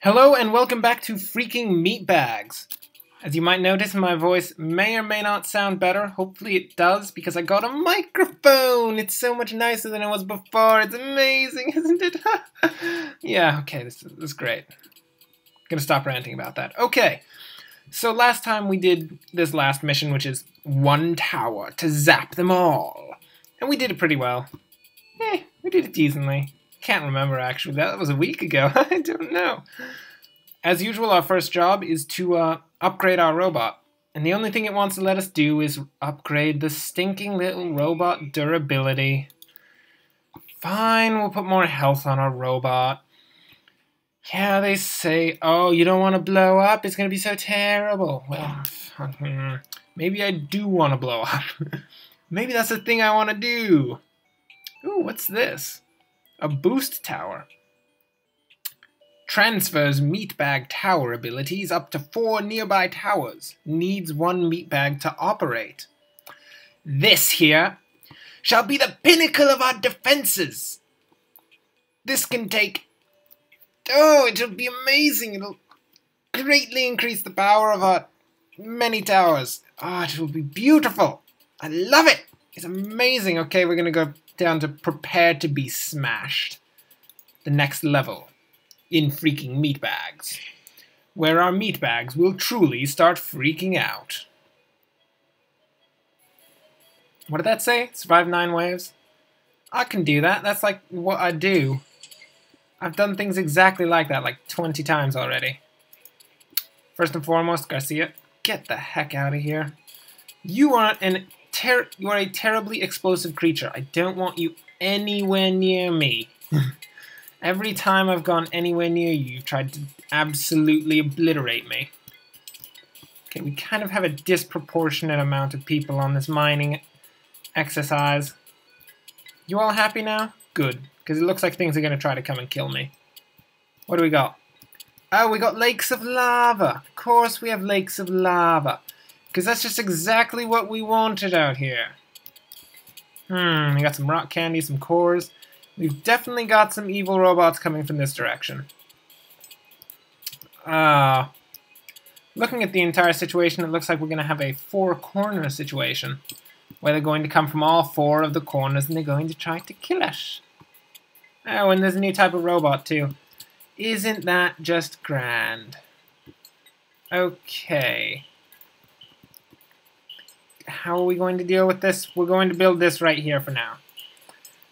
Hello and welcome back to freaking Meatbags. As you might notice, my voice may or may not sound better. Hopefully it does, because I got a microphone! It's so much nicer than it was before. It's amazing, isn't it? Yeah, okay, this is great. Gonna stop ranting about that. Okay, so last time we did this last mission, which is one tower to zap them all. And we did it pretty well. We did it decently. Can't remember, actually. That was a week ago. I don't know. As usual, our first job is to upgrade our robot. And the only thing it wants to let us do is upgrade the stinking little robot durability. Fine, we'll put more health on our robot. Yeah, they say, oh, you don't want to blow up? It's going to be so terrible. Well, maybe I do want to blow up. Maybe that's the thing I want to do. Ooh, what's this? A boost tower. Transfers meatbag tower abilities up to 4 nearby towers. Needs 1 meatbag to operate. This here shall be the pinnacle of our defenses. This can take... Oh, it'll be amazing. It'll greatly increase the power of our many towers. Oh, it will be beautiful. I love it. It's amazing. Okay, we're going to go down to prepare to be smashed. The next level in freaking Meatbags, where our meatbags will truly start freaking out. What did that say? Survive 9 waves? I can do that. That's like what I do. I've done things exactly like that like 20 times already. First and foremost, Garcia, get the heck out of here. You are a terribly explosive creature. I don't want you anywhere near me. Every time I've gone anywhere near you, you've tried to absolutely obliterate me. Okay, we kind of have a disproportionate amount of people on this mining exercise. You all happy now? Good, because it looks like things are going to try to come and kill me. What do we got? Oh, we got lakes of lava. Of course we have lakes of lava. Because that's just exactly what we wanted out here. We got some rock candy, some cores. We've definitely got some evil robots coming from this direction. Looking at the entire situation, it looks like we're going to have a 4-corner situation. Where they're going to come from all 4 of the corners and they're going to try to kill us. Oh, and there's a new type of robot too. Isn't that just grand? Okay. How are we going to deal with this? We're going to build this right here for now.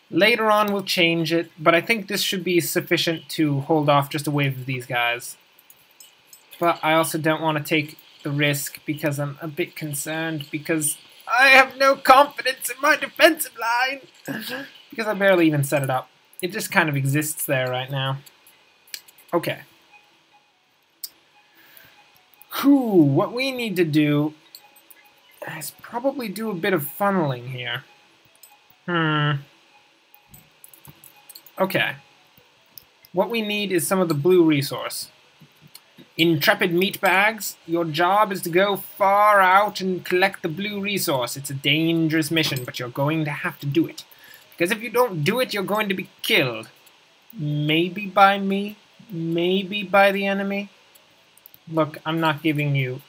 Later on we'll change it, but I think this should be sufficient to hold off just a wave of these guys. But I also don't want to take the risk because I'm a bit concerned because I have no confidence in my defensive line. Because I barely even set it up. It just kind of exists there right now. Okay. What we need to do is probably do a bit of funneling here. Okay. What we need is some of the blue resource. Intrepid Meatbags, your job is to go far out and collect the blue resource. It's a dangerous mission, but you're going to have to do it. Because if you don't do it, you're going to be killed. Maybe by me, maybe by the enemy. Look, I'm not giving you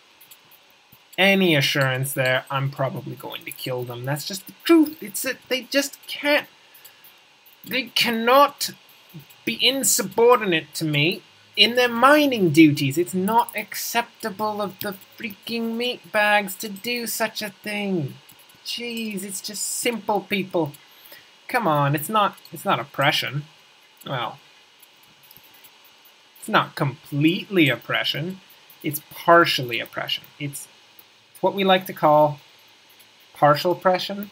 any assurance there. I'm probably going to kill them. That's just the truth. It's that they just can't. They cannot be insubordinate to me in their mining duties. It's not acceptable of the freaking meatbags to do such a thing. Jeez, it's just simple people. Come on, it's not oppression. Well, it's not completely oppression. It's partially oppression. It's what we like to call partial oppression,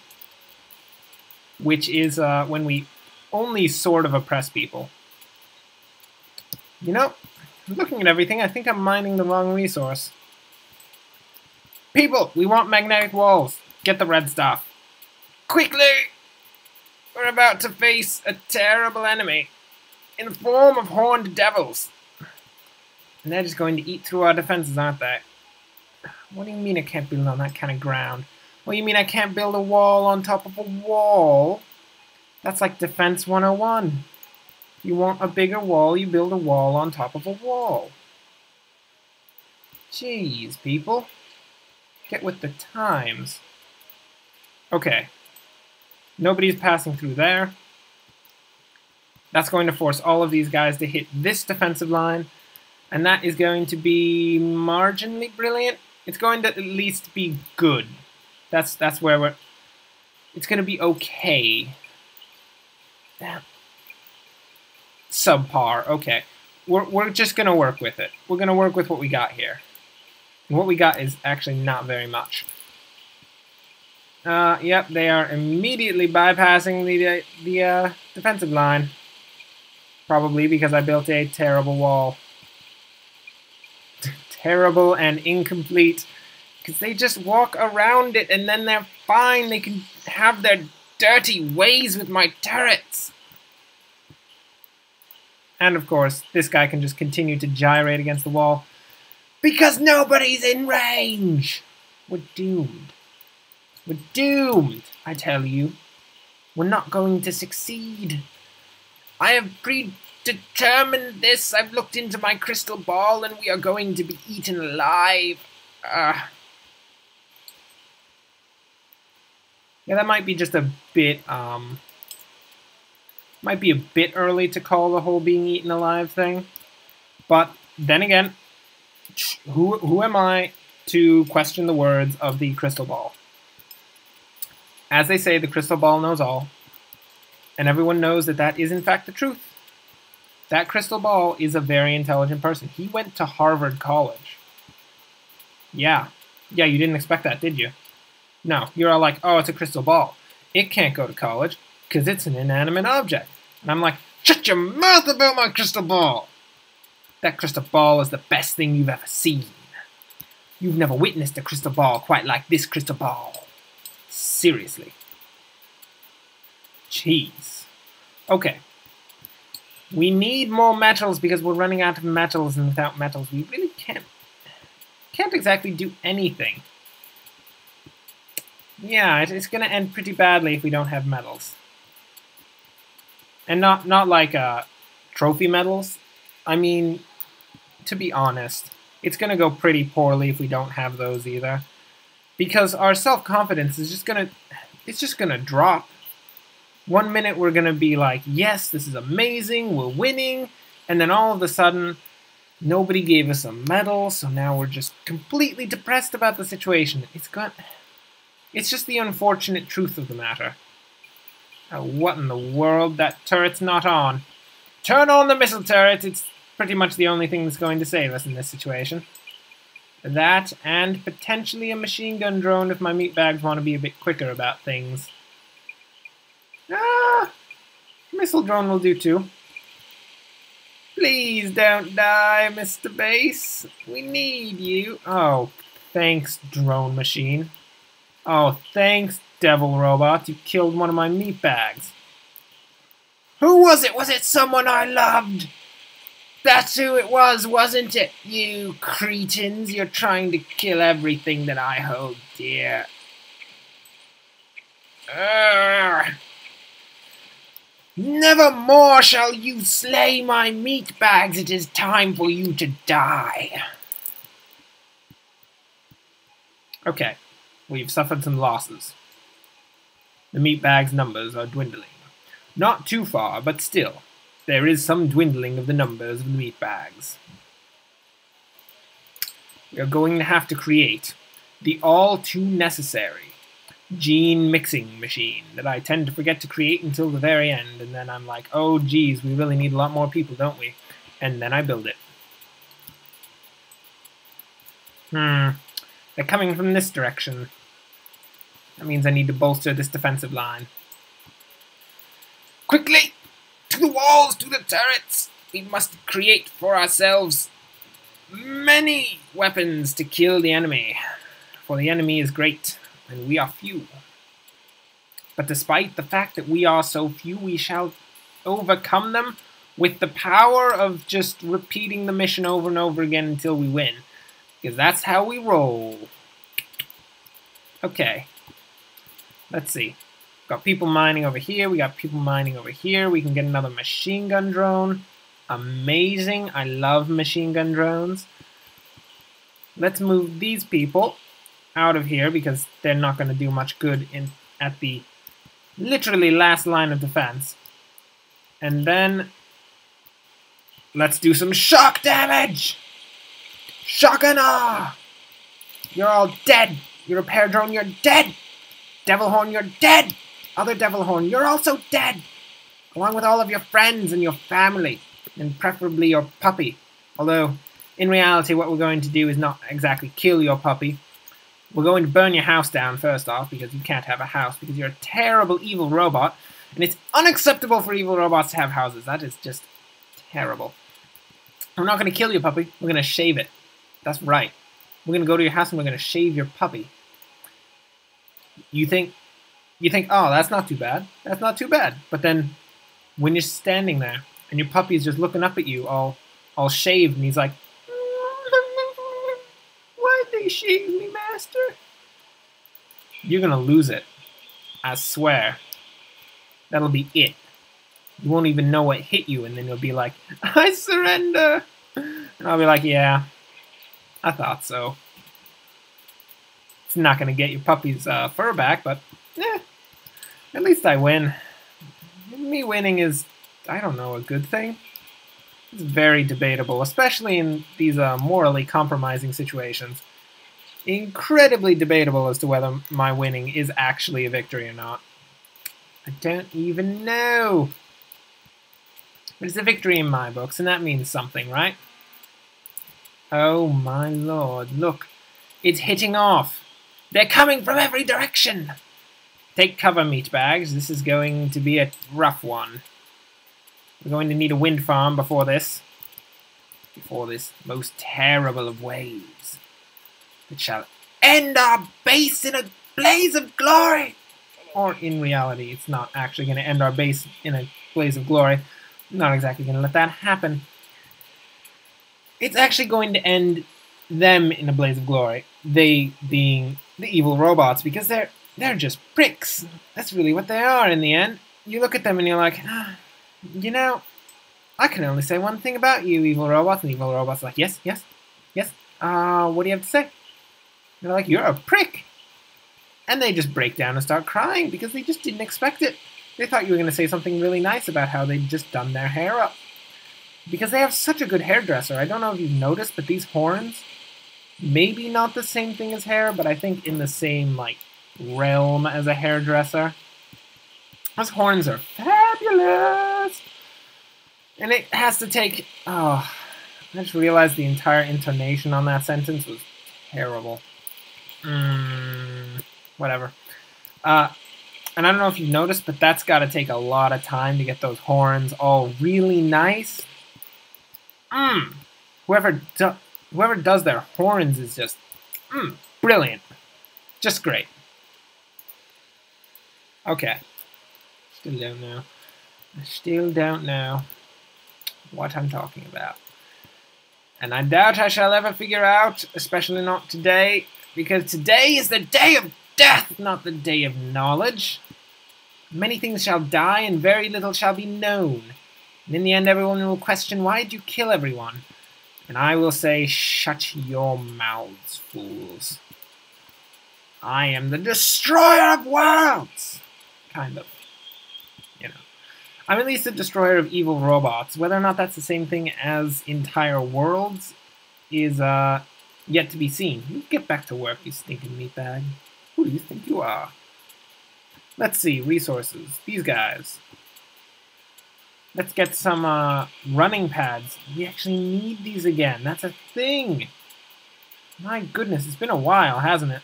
which is when we only sort of oppress people. You know, looking at everything, I think I'm mining the wrong resource. People, we want magnetic walls. Get the red stuff. Quickly! We're about to face a terrible enemy in the form of horned devils. And they're just going to eat through our defenses, aren't they? What do you mean I can't build on that kind of ground? What do you mean I can't build a wall on top of a wall? That's like Defense 101. You want a bigger wall, you build a wall on top of a wall. Jeez, people. Get with the times. Okay. Nobody's passing through there. That's going to force all of these guys to hit this defensive line. And that is going to be marginally brilliant. It's going to at least be good. That's where we're... It's going to be okay. Damn. Subpar. Okay. We're just going to work with it. We're going to work with what we got here. And what we got is actually not very much. Yep, they are immediately bypassing the defensive line. Probably because I built a terrible wall. Terrible and incomplete. Because they just walk around it and then they're fine. They can have their dirty ways with my turrets. And of course, this guy can just continue to gyrate against the wall. Because nobody's in range! We're doomed. We're doomed, I tell you. We're not going to succeed. I have predetermined this. I've looked into my crystal ball and we are going to be eaten alive. Yeah, that might be just a bit, might be a bit early to call the whole being eaten alive thing. But then again, who am I to question the words of the crystal ball? As they say, the crystal ball knows all. And everyone knows that that is in fact the truth. That crystal ball is a very intelligent person. He went to Harvard College. Yeah. Yeah, you didn't expect that, did you? No, you're all like, oh, it's a crystal ball. It can't go to college because it's an inanimate object. And I'm like, shut your mouth about my crystal ball! That crystal ball is the best thing you've ever seen. You've never witnessed a crystal ball quite like this crystal ball. Seriously. Jeez. Okay. We need more metals because we're running out of metals, and without metals we really can't exactly do anything. Yeah, it's going to end pretty badly if we don't have metals. And not like trophy medals. I mean, to be honest, it's going to go pretty poorly if we don't have those either. Because our self-confidence is just going to drop. 1 minute we're going to be like, yes, this is amazing, we're winning. And then all of a sudden, nobody gave us a medal, so now we're just completely depressed about the situation. It's just the unfortunate truth of the matter. What in the world? That turret's not on. Turn on the missile turret! It's pretty much the only thing that's going to save us in this situation. That, and potentially a machine gun drone if my meatbags want to be a bit quicker about things. Missile drone will do too. Please don't die, Mr. Base. We need you. Oh, thanks, drone machine. Oh, thanks, devil robot. You killed one of my meatbags. Who was it? Was it someone I loved? That's who it was, wasn't it? You cretins, you're trying to kill everything that I hold dear. Never more shall you slay my meatbags. It is time for you to die. Okay, we've suffered some losses. The meatbags' numbers are dwindling. Not too far, but still. There is some dwindling of the numbers of the meatbags. We are going to have to create the all-too-necessary gene mixing machine that I tend to forget to create until the very end, and then I'm like, oh geez, we really need a lot more people, don't we? And then I build it. They're coming from this direction. That means I need to bolster this defensive line. Quickly! To the walls, to the turrets! We must create for ourselves many weapons to kill the enemy. For the enemy is great, and we are few. But despite the fact that we are so few, we shall overcome them with the power of just repeating the mission over and over again until we win. Because that's how we roll. Okay. Let's see. Got people mining over here. We got people mining over here. We can get another machine gun drone. Amazing. I love machine gun drones. Let's move these people out of here because they're not going to do much good at the literally last line of defense. And then let's do some shock damage! Shock and awe! You're all dead! You repair drone, you're dead! Devil horn, you're dead! Other devil horn, you're also dead! Along with all of your friends and your family, and preferably your puppy. Although, in reality, what we're going to do is not exactly kill your puppy. We're going to burn your house down first off, because you can't have a house, because you're a terrible evil robot, and it's unacceptable for evil robots to have houses. That is just terrible. We're not going to kill your puppy, we're going to shave it. That's right. We're going to go to your house and we're going to shave your puppy. You think, oh, that's not too bad. That's not too bad. But then, when you're standing there, and your puppy is just looking up at you, all shaved, and he's like, "Why'd they shave me, master?" You're gonna lose it. I swear. That'll be it. You won't even know what hit you, and then you'll be like, "I surrender!" And I'll be like, "Yeah, I thought so." It's not gonna get your puppy's fur back, but, at least I win. Me winning is, I don't know, a good thing. It's very debatable, especially in these morally compromising situations. Incredibly debatable as to whether my winning is actually a victory or not. I don't even know. But it's a victory in my books, and that means something, right? Oh my lord, look. It's hitting off. They're coming from every direction. Take cover, Meatbags. This is going to be a rough one. We're going to need a wind farm before this. Before this most terrible of waves. It shall end our base in a blaze of glory! Or in reality, it's not actually going to end our base in a blaze of glory. I'm not exactly going to let that happen. It's actually going to end them in a blaze of glory. They being the evil robots, because they're just pricks. That's really what they are in the end. You look at them and you're like, you know, I can only say one thing about you, evil robots. And the evil robots are like, yes, yes, yes. What do you have to say? And they're like, you're a prick. And they just break down and start crying because they just didn't expect it. They thought you were going to say something really nice about how they'd just done their hair up. Because they have such a good hairdresser. I don't know if you've noticed, but these horns, maybe not the same thing as hair, but I think in the same, like, realm as a hairdresser. Those horns are fabulous! And it has to take... Oh, I just realized the entire intonation on that sentence was terrible. Whatever. And I don't know if you've noticed, but that's got to take a lot of time to get those horns all really nice. Whoever does their horns is just... brilliant. Just great. Okay. Still don't know. I still don't know what I'm talking about. And I doubt I shall ever figure out, especially not today, because today is the day of death, not the day of knowledge. Many things shall die, and very little shall be known. And in the end, everyone will question, why did you kill everyone? And I will say, shut your mouths, fools. I am the destroyer of worlds! Kind of. You know. I'm at least a destroyer of evil robots. Whether or not that's the same thing as entire worlds is yet to be seen. You get back to work, you stinking meatbag. Who do you think you are? Let's see, resources. These guys. Let's get some running pads. We actually need these again. That's a thing. My goodness, it's been a while, hasn't it?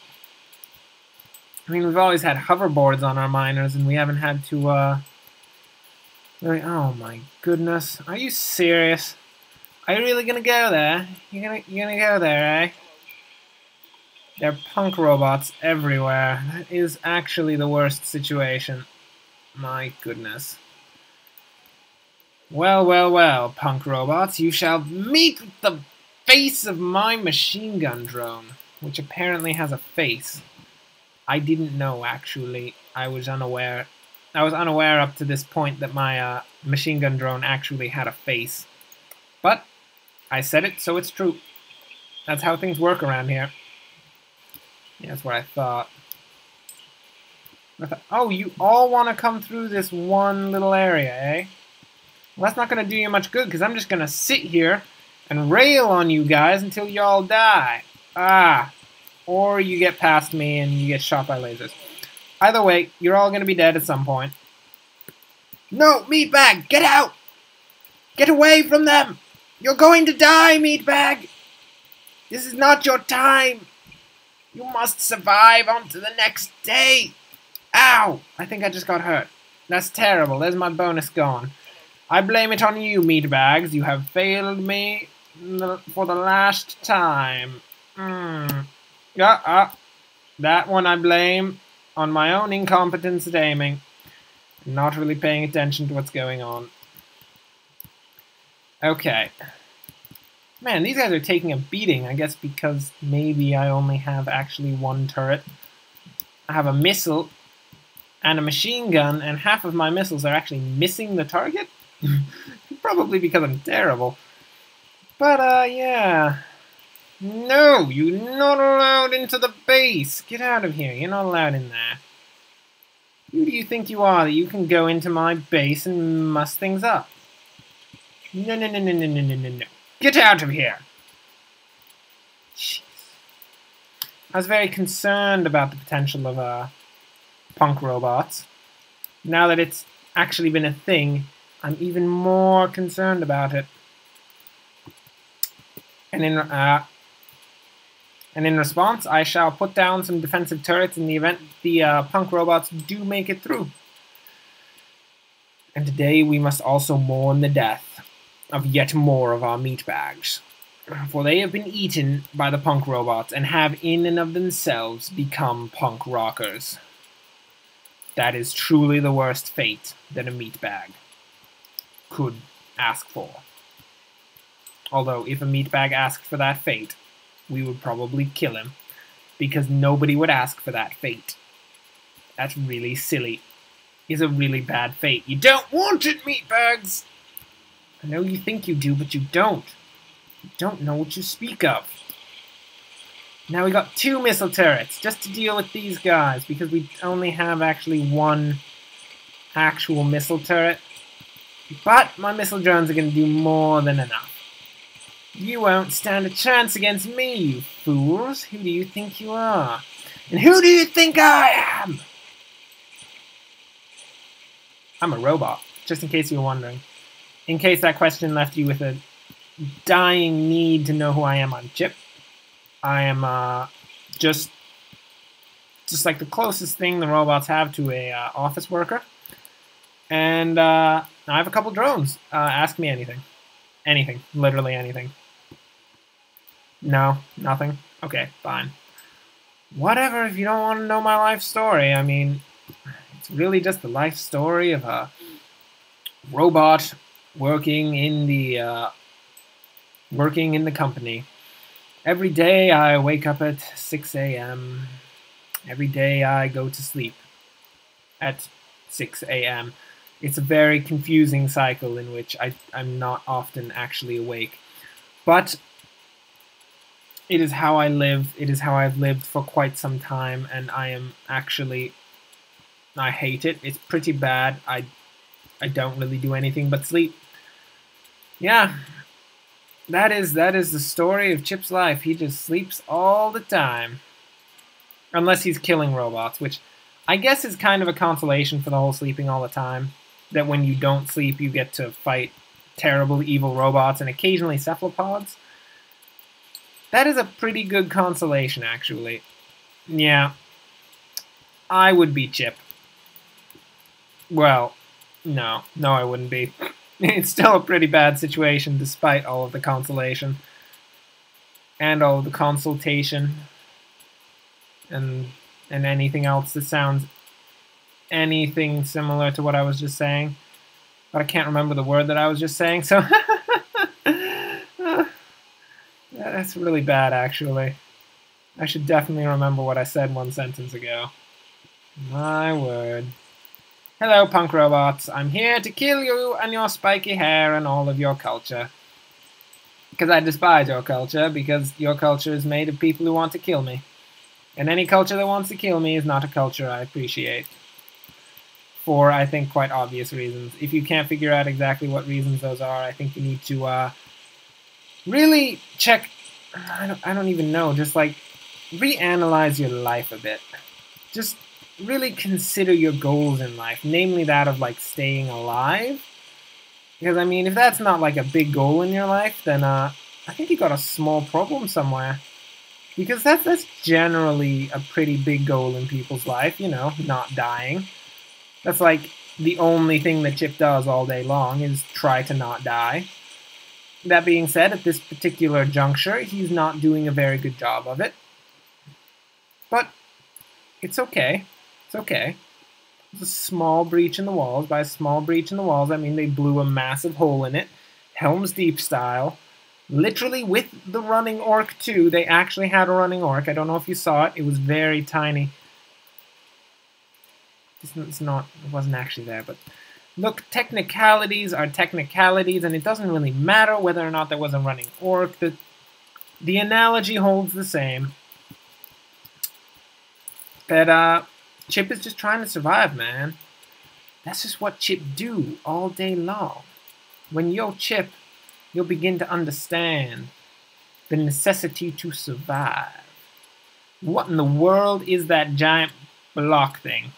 I mean, we've always had hoverboards on our miners, and we haven't had to, oh my goodness. Are you serious? Are you really gonna go there? You're gonna go there, eh? There are punk robots everywhere. That is actually the worst situation. My goodness. Well, well, well, punk robots, you shall meet with the face of my machine gun drone, which apparently has a face. I didn't know, actually. I was unaware I was unaware up to this point that my machine gun drone actually had a face. But I said it, so it's true. That's how things work around here. Yeah, that's what I thought. Oh, you all want to come through this one little area, eh? Well, that's not going to do you much good, because I'm just going to sit here and rail on you guys until you all die. Or you get past me and you get shot by lasers. Either way, you're all going to be dead at some point. No, Meatbag, get out! Get away from them! You're going to die, Meatbag! This is not your time! You must survive on to the next day! Ow! I think I just got hurt. That's terrible. There's my bonus gone. I blame it on you, Meatbags. You have failed me for the last time. That one I blame on my own incompetence at aiming. Not really paying attention to what's going on. Okay. Man, these guys are taking a beating, I guess because maybe I only have actually one turret. I have a missile and a machine gun, and half of my missiles are actually missing the target? Probably because I'm terrible. But, yeah. No, you're not allowed into the base. Get out of here. You're not allowed in there. Who do you think you are that you can go into my base and muss things up? No, no, no, no, no, no, no, no, no. Get out of here! Jeez. I was very concerned about the potential of punk robots. Now that it's actually been a thing, I'm even more concerned about it. And in response, I shall put down some defensive turrets in the event the punk robots do make it through. And today we must also mourn the death of yet more of our meatbags, for they have been eaten by the punk robots and have in and of themselves become punk rockers. That is truly the worst fate that a meatbag could ask for. Although, if a meatbag asked for that fate, we would probably kill him, because nobody would ask for that fate. That's really silly. It's a really bad fate. You don't want it, meatbags! I know you think you do, but you don't. You don't know what you speak of. Now we got 2 missile turrets, just to deal with these guys, because we only have actually 1 actual missile turret. But my missile drones are going to do more than enough. You won't stand a chance against me, you fools. Who do you think you are? And who do you think I am? I'm a robot, just in case you were wondering. In case that question left you with a dying need to know who I am, I'm Chip. I am just like the closest thing the robots have to a office worker. And I have a couple drones. Ask me anything. Anything. Literally anything. No? Nothing? Okay, fine. Whatever, if you don't want to know my life story. I mean, it's really just the life story of a robot working in the company. Every day I wake up at 6 a.m. Every day I go to sleep at 6 a.m. It's a very confusing cycle in which I'm not often actually awake. But it is how I live. It is how I've lived for quite some time, and I hate it. It's pretty bad. I don't really do anything but sleep. Yeah, that is the story of Chip's life. He just sleeps all the time. Unless he's killing robots, which I guess is kind of a consolation for the whole sleeping all the time. That when you don't sleep, you get to fight terrible, evil robots and occasionally cephalopods. That is a pretty good consolation, actually. Yeah, I would be Chip. Well, no, I wouldn't be. It's still a pretty bad situation despite all of the consolation. And all of the consultation. And anything else that sounds anything similar to what I was just saying. But I can't remember the word that I was just saying, so... That's really bad, actually. I should definitely remember what I said 1 sentence ago. My word. Hello, punk robots. I'm here to kill you and your spiky hair and all of your culture. Because I despise your culture, because your culture is made of people who want to kill me. And any culture that wants to kill me is not a culture I appreciate. For, I think, quite obvious reasons. If you can't figure out exactly what reasons those are, I think you need to really check, I don't even know, just like reanalyze your life a bit. Just really consider your goals in life, namely that of like staying alive. Because I mean, if that's not like a big goal in your life, then I think you got a small problem somewhere. Because that's generally a pretty big goal in people's life, you know, not dying. That's like the only thing that Chip does all day long is try to not die. That being said, at this particular juncture, he's not doing a very good job of it. But it's okay. It's okay. It's a small breach in the walls. By a small breach in the walls, I mean they blew a massive hole in it, Helm's Deep style. Literally with the running orc too. They actually had a running orc. I don't know if you saw it. It was very tiny. It wasn't actually there, but look, technicalities are technicalities, and it doesn't really matter whether or not there was a running orc. The analogy holds the same. That Chip is just trying to survive, man. That's just what Chip do all day long. When you're Chip, you'll begin to understand the necessity to survive. What in the world is that giant block thing?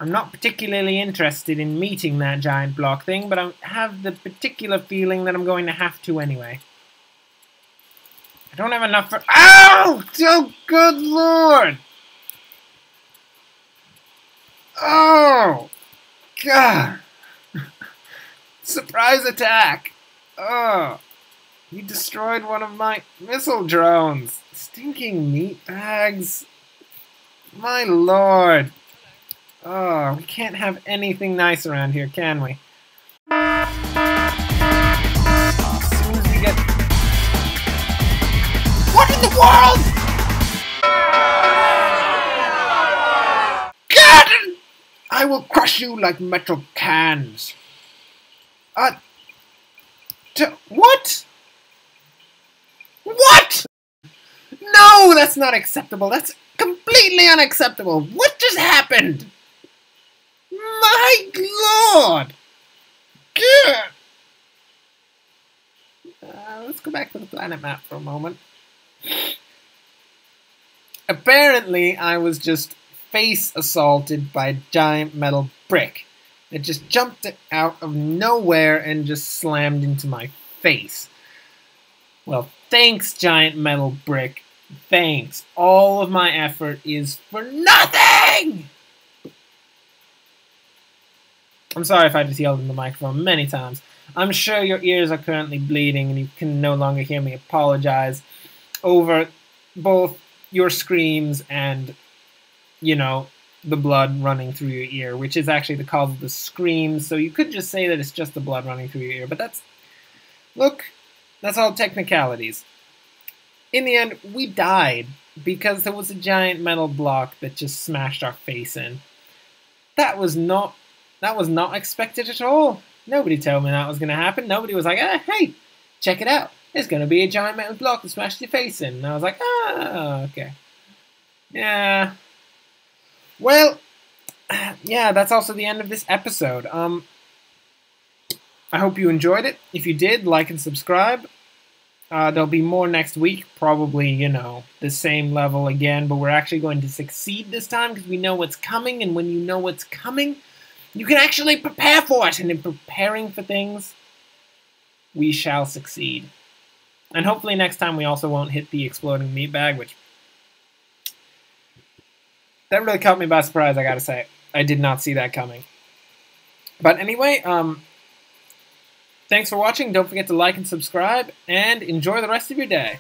I'm not particularly interested in meeting that giant block thing, but I have the particular feeling that I'm going to have to anyway. I don't have enough for— Ow! Oh, good lord! Oh! God! Surprise attack! Oh! You destroyed one of my missile drones! Stinking meatbags! My lord! Oh, we can't have anything nice around here, can we? As soon as we get— What in the world?! God! I will crush you like metal cans. What? What? No, that's not acceptable. That's completely unacceptable. What just happened? My lord! Good. Let's go back to the planet map for a moment. Apparently, I was just face assaulted by a giant metal brick. It just jumped out of nowhere and just slammed into my face. Well, thanks, giant metal brick. Thanks. All of my effort is for nothing! I'm sorry if I just yelled in the microphone many times. I'm sure your ears are currently bleeding and you can no longer hear me apologize over both your screams and, you know, the blood running through your ear, which is actually the cause of the screams. So you could just say that it's just the blood running through your ear, but that's— look, that's all technicalities. In the end, we died because there was a giant metal block that just smashed our face in. That was not expected at all. Nobody told me that was going to happen. Nobody was like, hey, check it out. There's going to be a giant metal block that smashed your face in. And I was like, okay. Yeah. Well, yeah, that's also the end of this episode. I hope you enjoyed it. If you did, like and subscribe. There'll be more next week. Probably, you know, the same level again. But we're actually going to succeed this time because we know what's coming. And when you know what's coming, you can actually prepare for it. And in preparing for things, we shall succeed. And hopefully next time we also won't hit the exploding meatbag, which— that really caught me by surprise, I gotta say. I did not see that coming. But anyway, thanks for watching. Don't forget to like and subscribe, and enjoy the rest of your day.